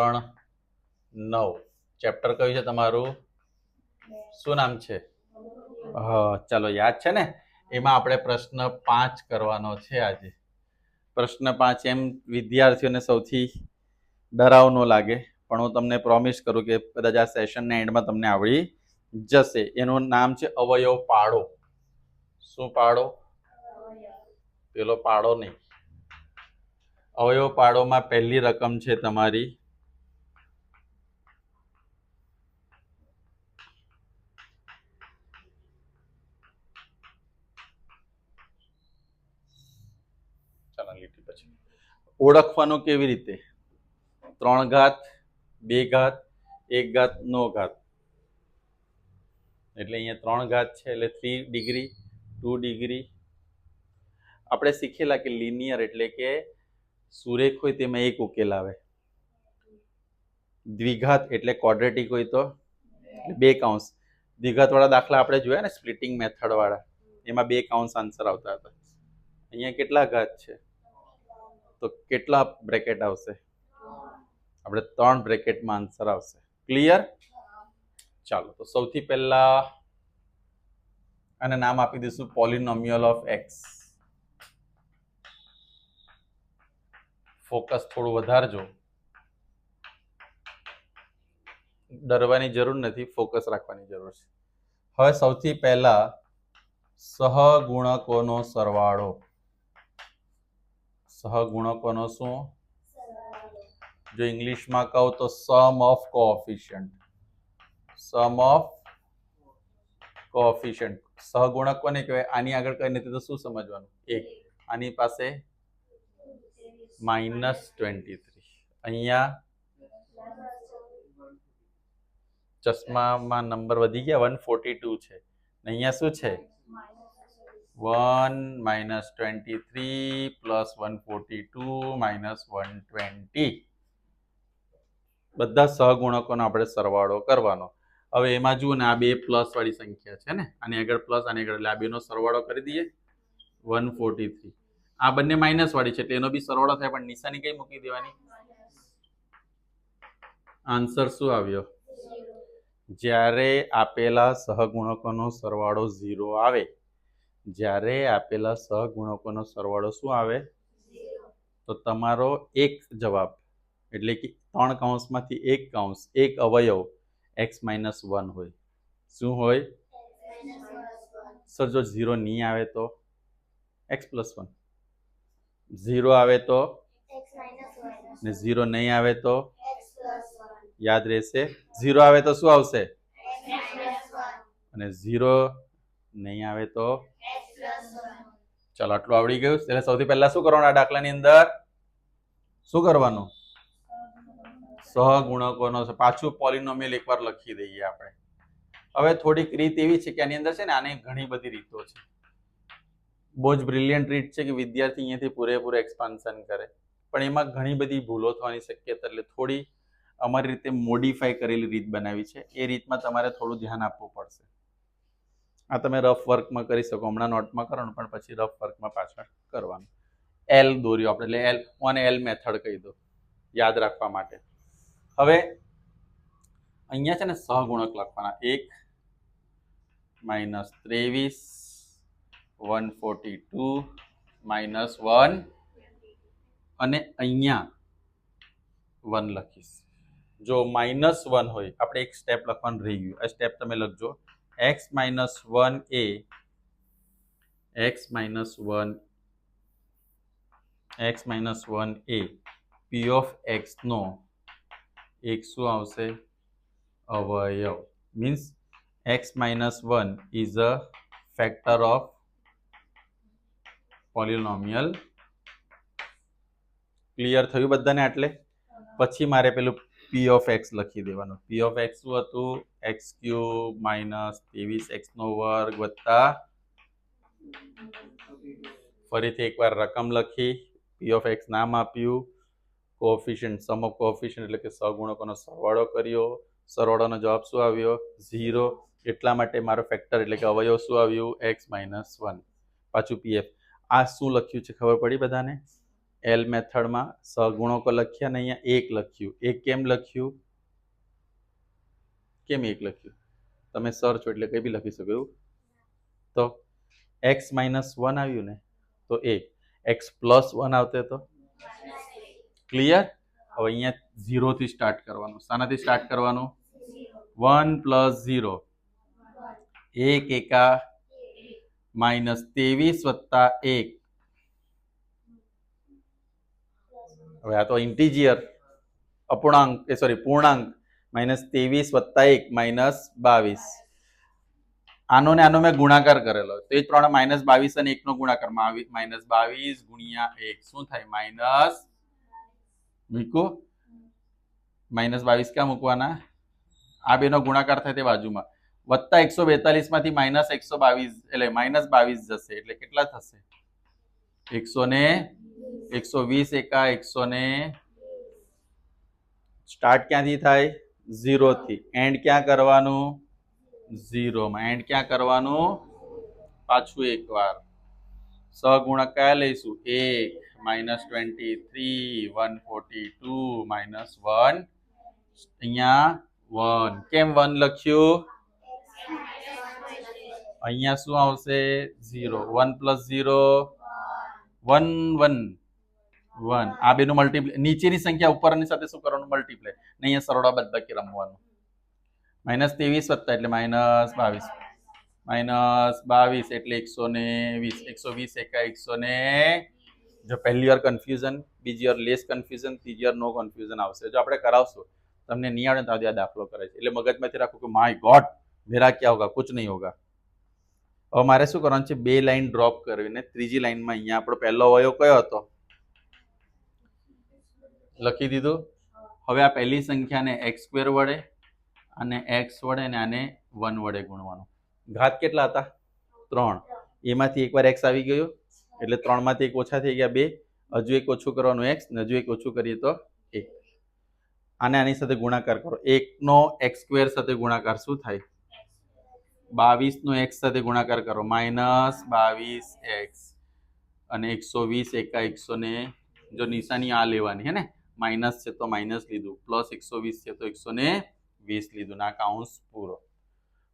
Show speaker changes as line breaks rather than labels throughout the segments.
9 chapter કયું છે તમારું? શું નામ છે? હા, ચાલો યાદ છે ને? એમાં આપણે પ્રશ્ન 5 કરવાનો છે આજે. પ્રશ્ન 5 એમ વિદ્યાર્થીઓને સૌથી ડરાવનો લાગે, પણ હું તમને પ્રોમિસ કરું કે કદાચ આ સેશનના એન્ડમાં તમને આવડી જશે. એનું નામ છે અવયવ પાડો. શું પાડો? પેલો પાડો નહીં. અવયવ પાડોમાં પહેલી રકમ છે તમારી 5. ઓળખવાનું કેવી રીતે? 3 ઘાત, 2 ઘાત, 1 ઘાત, 9 ઘાત. એટલે અહીંયા 3 ઘાત છે એટલે 3 ડિગ્રી, 2 ડિગ્રી. આપણે શીખેલા કે લિનિયર એટલે કે સુરેખ હોય તેમાં એક ઉકેલ આવે. દ્વિઘાત એટલે ક્વોડ્રેટિક હોય તો 2 કૌંસ. દ્વિઘાત વાળા દાખલા આપણે જોયા ને, સ્પ્લિટિંગ મેથડ વાળા, એમાં 2 કૌંસ આન્સર આવતા હતા. અહીંયા કેટલા ઘાત છે? તો કેટલા બ્રેકેટ આવશે? આપણે 3 બ્રેકેટમાં આન્સર આવશે. ક્લિયર? ચાલો, તો સૌથી પહેલા આને નામ આપી દઈશું પોલિનોમિયલ ઓફ એક્સ. ફોકસ થોડું વધારજો. ડરવાની જરૂર નથી, ફોકસ રાખવાની જરૂર છે. હવે સૌથી પહેલા સહગુણકોનો સરવાળો. સહગુણકોનો શું? જો ઇંગ્લિશમાં કહું તો sum of coefficient. Sum of coefficient. સહગુણક કોને કહેવાય? આની આગળ કઈ નથી તો શું સમજવાનું? 1. આની પાસે -23. અહીંયા ચશ્મામાં નંબર વધી ગયા, 142 છે. અહીંયા શું છે? 1 -23 + 142 -120. બધા સહગુણકોનો આપણે સરવાળો કરવાનો. હવે એમાં જુઓ ને, આ 2 પ્લસ વાળી સંખ્યા છે ને, આની આગળ પ્લસ, આની આગળ, એટલે આ બેનો સરવાળો કરી દઈએ. 143. આ બંને માઇનસ વાળી છે એટલે એનો બી સરવાળો થાય, પણ નિશાની કઈ મૂકી દેવાની? આન્સર શું આવ્યો? જ્યારે આપેલા સહગુણકોનો સરવાળો 0 આવે, જ્યારે આપેલા સહગુણકોનો સરવાળો શું આવે? તો તમારો એક જવાબ, એટલે કે 3 કૌંસમાંથી એક કૌંસ, એક અવયવ x-1 હોય. શું હોય? સર જો 0 નહીં આવે તો x+1. 0 આવે તો ને 0 નહીં આવે તો યાદ રહેશે. 0 આવે તો શું આવશે? અને 0 નહીં આવે તો. ચાલો, આટલું આવડી ગયું. એટલે સૌથી પહેલા શું કરવાનું? આ દાખલાની અંદર શું કરવાનું? સહગુણકોનો. પાછું પોલિનોમિયલ એકવાર લખી દઈએ આપણે. હવે થોડીક રીત એવી છે કે આની અંદર છે ને, આની ઘણી બધી રીતો છે. બહુ જ બ્રિલિયન્ટ રીત છે કે વિદ્યાર્થી અહીંયાથી પૂરેપૂરું એક્સપાન્શન કરે, પણ એમાં ઘણી બધી ભૂલો થવાની શક્યતા, એટલે થોડી અમારી રીતે મોડિફાઈ કરેલી રીત બનાવી છે. એ રીતમાં તમારે થોડું ધ્યાન આપવું પડશે. આ તમે રફ વર્કમાં કરી શકો, હમણાં નોટમાં કરો ને, પણ પછી રફ વર્કમાં પાછળ કરવાનું. એલ દોર્યો આપણે, એટલે એલ, અને એલ મેથડ કહી દો યાદ રાખવા માટે. હવે અહીંયા છે ને સહગુણક લખવાના. 1 -23 142 -1, અને અહીંયા 1 લખીશ. જો -1 હોય, આપણે એક સ્ટેપ લખવાનું રહી ગયું. આ સ્ટેપ તમે લખજો. x-1 A p of x નો એક શું આવશે? અવયવ. Means x-1 is a factor of polynomial. Clear થયું બધાને? એટલે પછી મારે પેલું p of x લખી દેવાનું. p of x શું હતું? x³ - 23x² વત્તા, ફરીથી એકવાર રકમ લખી, p of x નામ આપ્યું, કોએફિશિયન્ટ, સમ ઓફ કોએફિશિયન્ટ એટલે કે સહગુણકોનો સરવાળો કર્યો. સરવાળાનો જવાબ શું આવ્યો? 0. એટલા માટે મારો ફેક્ટર એટલે કે અવયવ શું આવ્યું? x-1. પાછું pf. આ શું લખ્યું છે ખબર પડી બધાને? એલ મેથડમાં સહગુણકો લખ્યા ને અહીંયા એક લખ્યું. એક કેમ લખ્યું? કેમ એક લખ્યું? તમે સર છો એટલે કઈ બી લખી શકો એવું. તો x -1 આવ્યું ને તો એક, x +1 આવતે તો ક્લિયર. હવે અહીંયા 0 થી સ્ટાર્ટ કરવાનું. શાનાથી સ્ટાર્ટ કરવાનું? 1 + 0 1 એકા -23 + 1. હવે આ તો ઇન્ટીજર અપૂર્ણાંક પૂર્ણાંક -23 + 1 -22. આનો ને આનો મેં ગુણાકાર કરેલો તો એ જ પ્રમાણે -22 અને 1 નો ગુણાકાર -22 ગુણ્યા 1 શું થાય? માઇનસ મૂકો -22 ક્યાં મૂકવાના? આ બેનો ગુણાકાર થાય તે બાજુમાં વત્તા 142 માંથી -122 એટલે -22 જશે એટલે કેટલા થશે? 120 એકા 100 સ્ટાર્ટ ક્યાંથી થાય? 0 થી. એન્ડ ક્યાં કરવાનું? 0 માં. એન્ડ ક્યાં કરવાનું? પાછું એકવાર સહગુણક કયા લઈશું? 1 -23 142 -1 અહીંયા 1. કેમ 1 લખ્યું? અહીંયા શું આવશે? 0. 1 + 0 1 1 1. આ બેનું મલ્ટીપ્લાય નીચેની સંખ્યા ઉપરની સાથે શું કરવાનું? મલ્ટીપ્લાય. ને અહીંયા સરવાળા બાદબાકી રમવાનું. -23 વત્તા એટલે -22 -22 એટલે 120 120 એકા 100 જો પહેલી વાર કન્ફ્યુઝન, બીજી વાર લેસ કન્ફ્યુઝન, ત્રીજી વાર નો કન્ફ્યુઝન આવશે. જો આપણે કરાવશું તમને નહીં આવડે તો આ દાખલો કરે છે એટલે મગજમાંથી રાખો કે માય ગોડ મેરા ક્યાં હોગા? કુછ નહીં હોગા. હવે મારે શું કરવાનું છે? બે લાઈન ડ્રોપ કરવીને ત્રીજી લાઈનમાં અહીંયા આપણો પહેલો અવયવ કયો હતો? લખી દીધું. હવે આ પહેલી સંખ્યાને x² વડે અને x વડે અને આને 1 વડે ગુણવાનું. ઘાત કેટલા હતા? 3. એમાંથી એકવાર x આવી ગયો એટલે 3 માંથી 1 ઓછા થઈ ગયા 2. હજુ એક ઓછું કરવાનું x ને હજુ એક ઓછું કરીએ તો 1. આને આની સાથે ગુણાકાર કરો. 1 નો x² સાથે ગુણાકાર શું થાય? 22 નો x સાથે ગુણાકાર કરો -22x અને 120 એકા 100 જો નિશાની આ લેવાની હે ને માઇનસ છે તો માઇનસ લીધું, પ્લસ 120 છે તો 120 લીધું. ના કાઉન્સ પૂરો.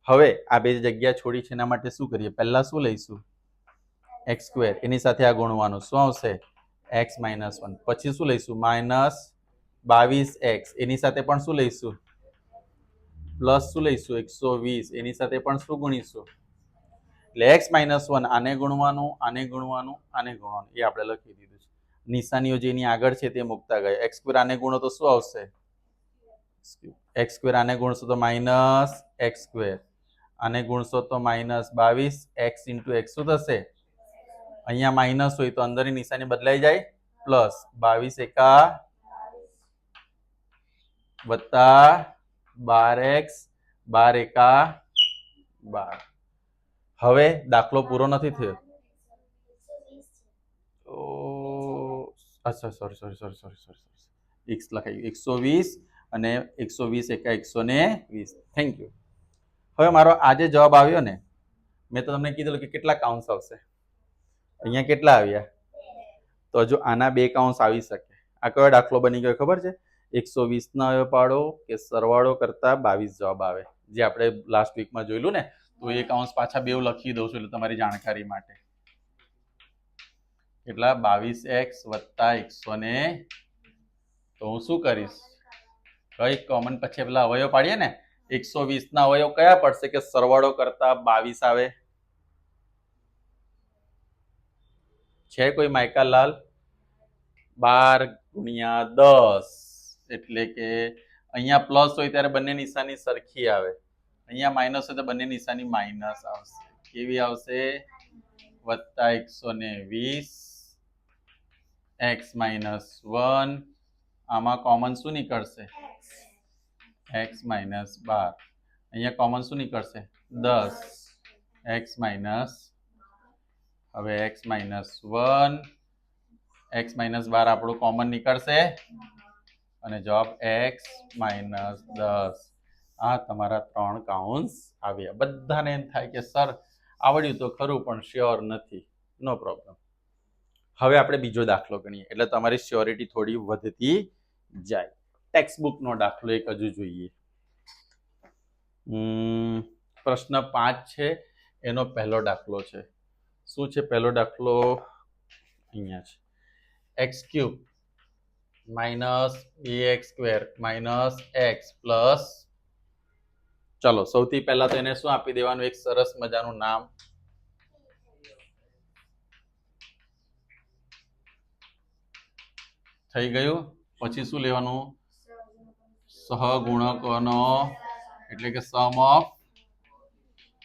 હવે આ બે જગ્યા છોડી છે એના માટે શું કરીએ? પહેલા શું લઈશું? x² એની સાથે આ ગુણવાનું શું આવશે? x - 1. પછી શું લઈશું? -22x એની સાથે પણ શું લઈશું? પ્લસ શું લઈશું? 120 એની સાથે પણ શું ગુણીશું? એટલે x - 1 આને ગુણવાનું, આને ગુણવાનું, આને ગુણવાનું એ આપણે લખી દીધું છે. નિશાનીઓ જેની આગળ છે તે મૂકતા ગયા. x² આને ગુણો તો શું આવશે? x² આને ગુણશો તો -x², આને ગુણશો તો -22x × x શું થશે? અહીંયા માઇનસ હોય તો અંદરની નિશાની બદલાઈ જાય પ્લસ 22 એકા વત્તા 12x 12 એકા 12. હવે દાખલો પૂરો નથી થયો. અચ્છા સોરી x લખાયું 120 અને 120 એકા 120. Thank you. હવે મારો આજે જવાબ આવ્યો ને મેં તો તમને કીધું કે કેટલા કાઉન્સ આવશે? અહીંયા કેટલા આવ્યા? તો હજુ આના 2 કાઉન્સ આવી શકે. આ કયો દાખલો બની ગયો ખબર છે? 120 ના અવયવ પાડો કે સરવાળો કરતા 22 જવાબ આવે, જે આપણે લાસ્ટ વીકમાં જોયેલું ને. તો એ કાઉન્સ પાછા 2 લખી દઉં છું એટલે તમારી જાણકારી માટે. કેટલા? 22x વત્તા 100 તો હું શું કરીશ? કઈ કોમન પછી પેલા અવયવ પાડીએ ને 120 ના અવયવ કયા પડશે કે સરવાળો કરતા 22 આવે? છે કોઈ માયકાલાલ? 12 ગુણ્યા 10 એટલે કે અહીંયા પ્લસ હોય ત્યારે બંને નિશાની સરખી આવે, અહીંયા માઇનસ હોય તો બંને નિશાની માઇનસ આવશે. કેવી આવશે? વત્તા 120 x - 1. આમાં કોમન શું નીકળશે? x - 12. અહીંયા કોમન શું નીકળશે? 10 x માઇનસ. હવે x - 1 x - 12 આપણું કોમન નીકળશે અને જવાબ x - 10. આ તમારા 3 કાઉન્સ આવ્યા. બધાને એમ થાય કે સર આવડ્યું તો ખરું પણ શ્યોર નથી. નો પ્રોબ્લેમ. હવે આપણે બીજો દાખલો ગણીએ એટલે તમારી શ્યોરિટી થોડી વધતી જાય. ટેક્સ્ટ બુકનો દાખલો એક હજુ જોઈએ. પ્રશ્ન 5 છે, એનો પહેલો દાખલો છે. શું છે પહેલો દાખલો? અહીંયા છે. X cube minus bx square minus x plus, ચલો સૌથી પહેલા તો એને શું આપી દેવાનું? એક સરસ મજાનું નામ. થઈ ગયું. પછી શું લેવાનું? સહગુણકોનો એટલે કે સમ ઓફ,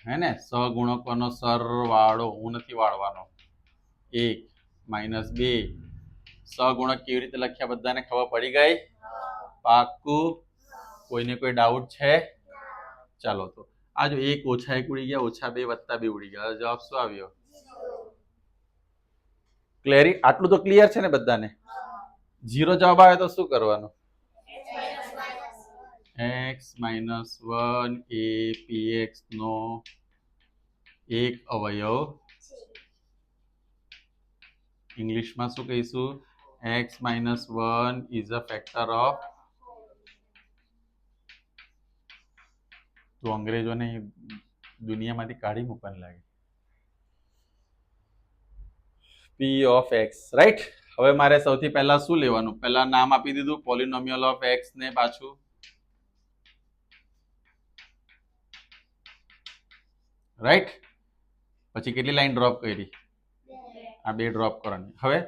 હે ને, સહગુણકોનો સરવાળો. હું નથી વાળવાનો. 1 માઇનસ 2. સહગુણક કેવી રીતે લખ્યા બધાને ખબર પડી ગઈ? પાક્કું? કોઈને કોઈ ડાઉટ છે? ચાલો તો આ જો 1 ઓછા 1 ઉડી ગયા, ઓછા 2 વત્તા 2 ઉડી ગયા. જવાબ શું આવ્યો? ક્લિયર? આટલું તો ક્લિયર છે ને બધાને? 0 જવાબ આવે તો શું કરવાનું? x માઇનસ 1 એ px નો એક અવયવ. ઇંગ્લિશમાં શું કહીશું? x minus 1 is a factor of. તો અંગ્રેજોને દુનિયામાંથી કાઢી મૂકવાનું લાગે. p of x, right? હવે મારે સૌથી પહેલા શું લેવાનું? પહેલા નામ આપી દીધું પોલિનોમિયલ ઓફ x ને, પાછું રાઈટ. પછી કેટલી લાઈન ડ્રોપ કરી? આ 2 ડ્રોપ કરવાની. હવે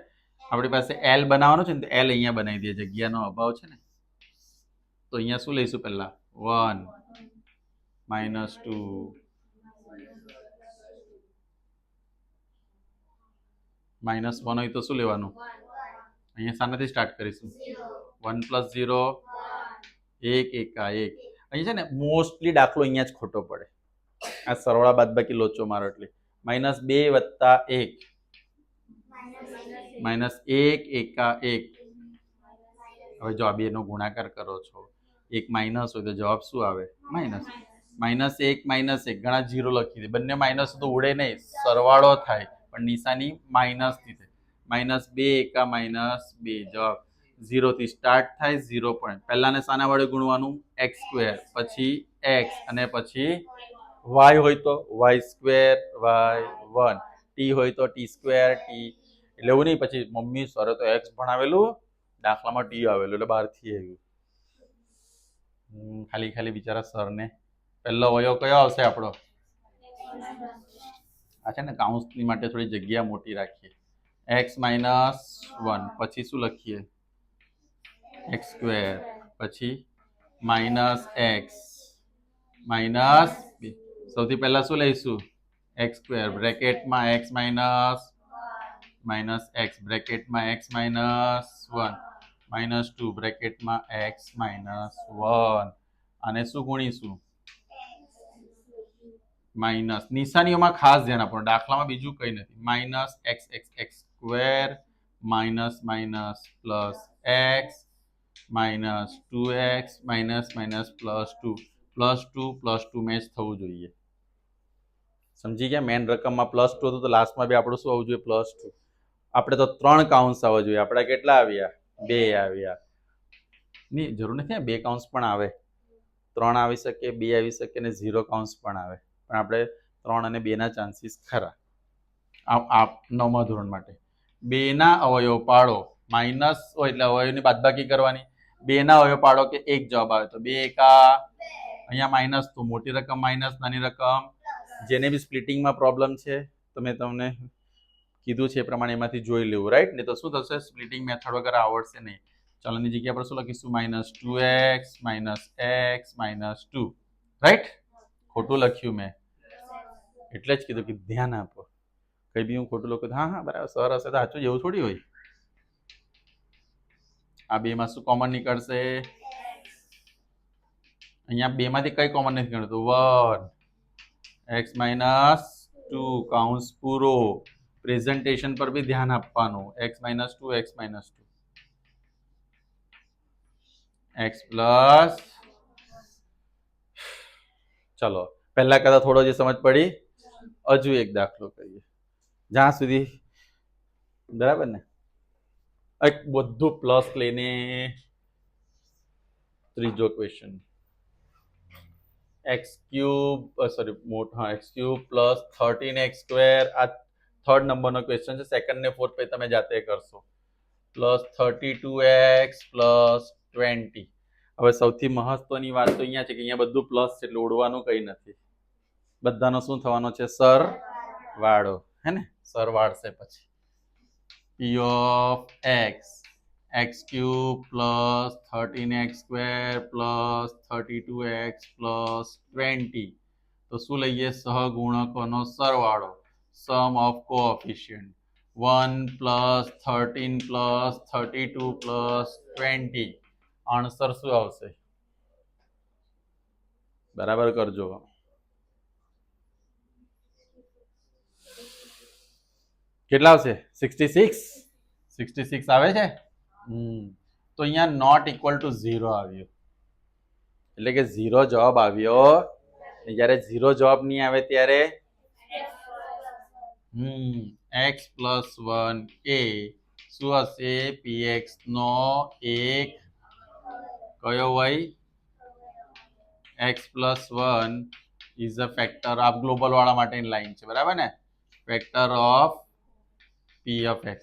આપણી પાસે l બનાવવાનો છે ને, તો l અહીંયા બનાવી દે. જગ્યાનો અભાવ છે ને, તો અહીંયા શું લઈશું? પહેલા 1 માઇનસ 2 માઇનસ 1 હોય તો શું લેવાનું? અહીંયા શાનાથી સ્ટાર્ટ કરીશું? 1 પ્લસ 0 1 એકા 1. અહીં છે ને મોસ્ટલી દાખલો અહીંયા જ ખોટો પડે. આ સરવાળા બાદબાકી લોચો મારો એટલે માઇનસ 2 વત્તા 1 માઇનસ 1 એકા 1. હવે જો આ 2 નો ગુણાકાર કરો છો, 1 માઇનસ હોય તો જવાબ શું આવે? માઇનસ. માઇનસ 1 માઇનસ 1 ઘણા 0 લખી દે. બંને માઇનસ તો ઉડે નહીં, સરવાળો થાય પણ નિશાની માઇનસ થી થાય. માઇનસ 2 એકા માઇનસ 2. જવાબ 0 થી સ્ટાર્ટ થાય. 0 પોઈન્ટ. પહેલાને શાના વડે ગુણવાનું? x સ્ક્વેર, પછી x અને પછી y હોય તો y સ્ક્વેર y1, t હોય તો t સ્ક્વેર t. એટલે એવું નહીં પછી મમ્મી સરે તો x ભણાવેલું, દાખલામાં t આવેલું એટલે બહારથી આવ્યું. ખાલી ખાલી બિચારા સરને. પહેલો અવયવ કયો આવશે આપણો? આ છે ને કાઉન્સની માટે થોડી જગ્યા મોટી રાખીએ. x માઇનસ 1, પછી શું લખીએ? x સ્ક્વેર, પછી માઇનસ x માઇનસ 2. સૌથી પહેલા શું લઈશું? x સ્ક્વેર બ્રેકેટમાં x માઇનસ માઇનસ x બ્રેકેટમાં x માઇનસ 1 માઇનસ 2 બ્રેકેટમાં x માઇનસ 1. આને શું ગુણીશું? માઇનસ. નિશાનીઓમાં ખાસ ધ્યાન આપવાનું, દાખલામાં બીજું કંઈ નથી. Minus x x x square minus minus plus x minus 2x minus minus plus 2 plus 2 match થવું જોઈએ. સમજી ગયા? મેન રકમમાં પ્લસ 2 હતું તો લાસ્ટમાં બી આપણું શું આવવું જોઈએ? પ્લસ 2. આપણે તો 3 કાઉન્સ આવવા જોઈએ. આપણા કેટલા આવ્યા? 2 આવ્યા. નહીં, જરૂર નથી 2 કાઉન્સ પણ આવે. 3 આવી શકે, 2 આવી શકે ને 0 કાઉન્સ પણ આવે. પણ આપણે 3 અને 2 ના ચાન્સીસ ખરા. આ 9મા ધોરણ માટે 2 ના અવયવ પાડો. માઇનસ હોય એટલે અવયવની બાદબાકી કરવાની. 2 ના અવયવ પાડો કે 1 જવાબ આવે તો 2 એકા. અહીંયા માઇનસ તો મોટી રકમ માઇનસ, નાની રકમ. જેને બી સ્પ્લિટિંગમાં પ્રોબ્લેમ છે તો મેં તમને કીધું છે એ પ્રમાણે એમાંથી જોઈ લેવું, રાઈટ? નહીં તો શું થશે? સ્પ્લિટિંગ મેથડ વગર આવડશે નહીં. ચાલોની જગ્યા પર શું લખીશું? Minus 2x minus x minus 2, right? ખોટું લખ્યું મેં, એટલે જ કીધું કે ધ્યાન આપો. કઈ બી હું ખોટું લખું હા હા બરાબર, સર હશે તો સાચું જેવું થોડી હોય. આ 2 માં શું કોમન નીકળશે? અહીંયા 2 માંથી કઈ કોમન નથી નીકળતું? 1 x માઇનસ 2 કાઉન્સ પૂરો. પ્રેઝન્ટેશન પર બી ધ્યાન આપવાનું. x minus 2 x minus 2 x plus. ચલો પહેલા કરતા થોડો જે સમજ પડી. હજુ એક દાખલો કરીએ. જ્યાં સુધી બરાબર ને? એક બધું પ્લસ લઈને ત્રીજો ક્વેશ્ચન x ક્યુબ સોરી મોટા x cube plus 13x square આ થર્ડ નંબરનો ક્વેશ્ચન છે. સેકન્ડ ને ફોર્થ પછી તમે જાતે કરશો. Plus 32x plus 20. હવે સૌથી મહત્વની વાત તો અહીંયા છે કે અહીંયા બધું પ્લસ છે એટલે ઉડવાનું કંઈ નથી. બધાનો શું થવાનો છે? સરવાળો. હે ને? સરવાળશે પછી p of x x cube plus 13x square plus 32x plus 20. તો શું લઈએ? સહગુણકોનો સરવાળો. Sum of coefficient 1 plus 13 plus 32 plus 20. Answer શું આવશે? બરાબર કરજો. કેટલા આવશે? 66 આવે છે. તો અહીંયા નોટ ઇક્વલ ટુ 0 આવ્યું એટલે કે 0 જવાબ આવ્યો. જ્યારે 0 જવાબ નહીં આવે ત્યારે x પ્લસ 1 એ શું હશે? px નો એક કયો હોય? x plus 1 is a factor of global વાળા માટેની લાઈન છે. બરાબર ને? Factor of p of x.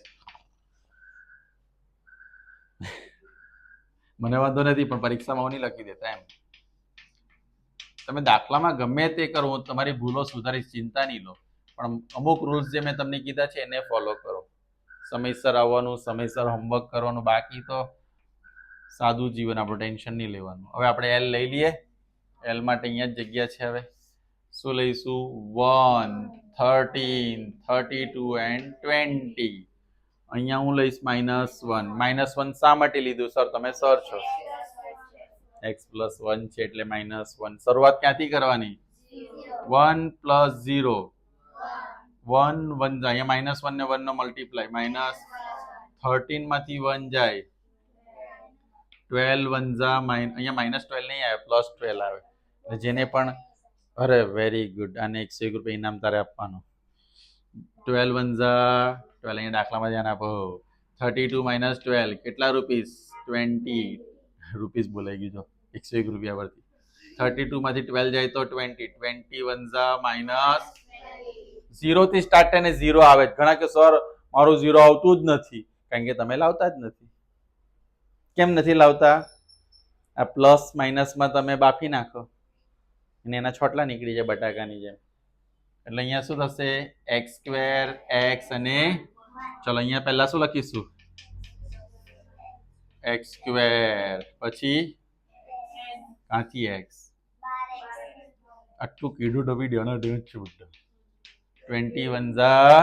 મને વાંધો નથી પણ પરીક્ષામાં નહીં લખી દેતા એમ. તમે દાખલામાં ગમે તે કરો, હું તમારી ભૂલો સુધારીશ, ચિંતા નહીં લો. પણ અમુક રૂલ્સ જે મેં તમને કીધા છે એને ફોલો કરો. સમયસર આવવાનું, સમયસર હોમવર્ક કરવાનું. બાકી તો સાદું જીવન, આપણું ટેન્શન નહીં લેવાનું. હવે આપણે એલ લઈ લઈએ. એલ માટે અહીંયા જ જગ્યા છે. હવે શું લઈશું? 1, 13, 32 એન્ડ 20. અહીંયા હું લઈશ -1. -1 શા માટે લીધું સર? તમે સર છો. x પ્લસ 1 છે એટલે -1. શરૂઆત ક્યાંથી કરવાની? 1 પ્લસ 0. 1 1 જાય. અહીંયા -1 ને 1 નો મલ્ટીપ્લાય. -13 માંથી 1 જાય. 12 1 જા અહીંયા -12 નહીં આવે, +12 આવે. જેને પણ અરે વેરી ગુડ. આને 101 રૂપિયા ઇનામ તારે આપવાનું. 12 1 જા 12. અહીંયા દાખલામાં ધ્યાન આપો. 32 - 12 કેટલા રૂપીસ? 20 રૂપીસ બોલાઈ ગયું. જો 101 રૂપિયા પરથી 32 માંથી 12 જાય તો 20. 20 1 જા -0 થી સ્ટાર્ટ થઈને 0 આવે. ઘણા કે સર મારું 0 આવતું જ નથી. કારણ કે તમે લાવતા જ નથી. કેમ નથી લાવતા? આ પ્લસ માઇનસમાં તમે બાફી નાખો અને એના છોટલા નીકળી જાય બટાકાની જેમ. એટલે અહીંયા શું થશે? x² x અને ચલો અહીંયા પહેલા શું લખીશું? x² પછી કાંથી x. આટલું કીધું ડબી ડેણા ડેણ છે બધા. 21 જા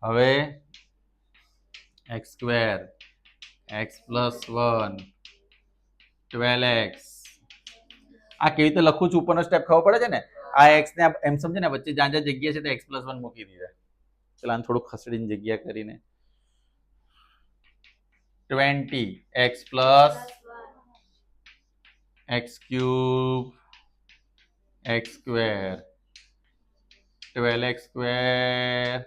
હવે x² x પ્લસ 1 12x. આ કેવી રીતે લખું છું ઉપરનો સ્ટેપ ખબર પડે છે ને? આ x ને એમ સમજે ને વચ્ચે જ્યાં જ્યાં જગ્યા છે તો x પ્લસ 1 મૂકી દીધા. ચાલ આને થોડું ખસડીને જગ્યા કરીને 20 x plus x cube x square 12x square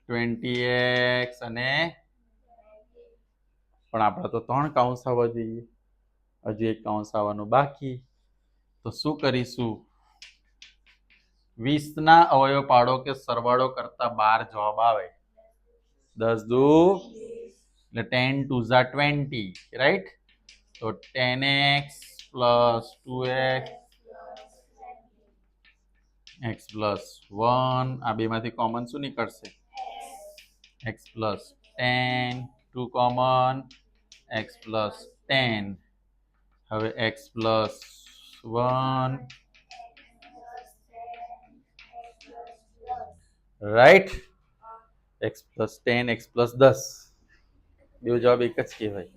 20x અને પણ આપણે તો 3 કાઉન્સ આવવા જોઈએ. હજુ એક કાઉન્સ આવવાનું બાકી. તો શું કરીશું? 20 ના અવયવ પાડો કે સરવાળો કરતા 12 જવાબ આવે. 10 દુ એટલે 10 2 ઝા 20, રાઈટ? તો 10x plus 2x x plus 1. આ બેમાંથી કોમન શું નીકળશે? x plus 10. 2 common x plus 10. હવે x plus 1 right. x plus 10 x plus 10 બે જવાબ એક જ કહેવાય.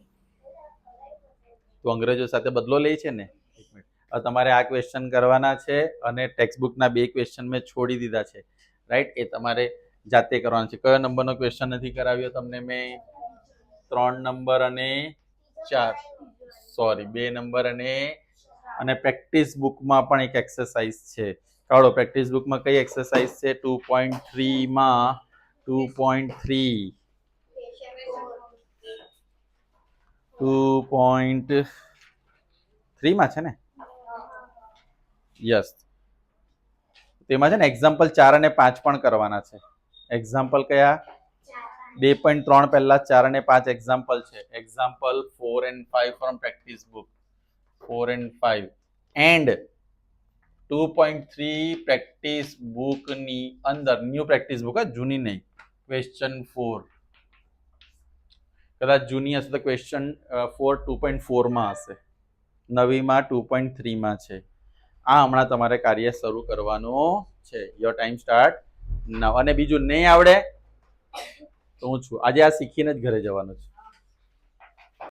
તો અંગ્રેજો સાથે બદલો લે છે ને. એક મિનિટ, હવે તમારે આ ક્વેશ્ચન કરવાના છે અને ટેક્સ્ટબુકના 2 ક્વેશ્ચન મેં છોડી દીધા છે, રાઈટ? એ તમારે જાતે કરવાના છે. કયો નંબરનો ક્વેશ્ચન નથી કરાવ્યો તમને મેં? 3 નંબર અને 4 સોરી 2 નંબર અને પ્રેક્ટિસ બુકમાં પણ એક એક્સરસાઇઝ છે. કાઢો પ્રેક્ટિસ બુકમાં કઈ એક્સરસાઇઝ છે 2.3 માં 2.3 2.3 માં છે ને યસ તેમાં છે ને એક્ઝામ્પલ 4 અને 5 પણ કરવાના છે એક્ઝામ્પલ કયા 2.3 પહેલા 4 અને 5 એક્ઝામ્પલ છે example 4 and 5 from practice book 4 and 5 and 2.3 practice book ની અંદર ન્યૂ પ્રેક્ટિસ બુક જૂની નહીં ક્વેશ્ચન 4 કદાચ જૂની હશે તો ક્વેશ્ચન 4 2.4 માં હશે નવીમાં 2.3 માં છે આ હમણાં તમારે કાર્ય શરૂ કરવાનું છે યોર ટાઈમ સ્ટાર્ટ નાવ અને બીજું નહીં આવડે તો હું છું આજે આ શીખીને જ ઘરે જવાનું છે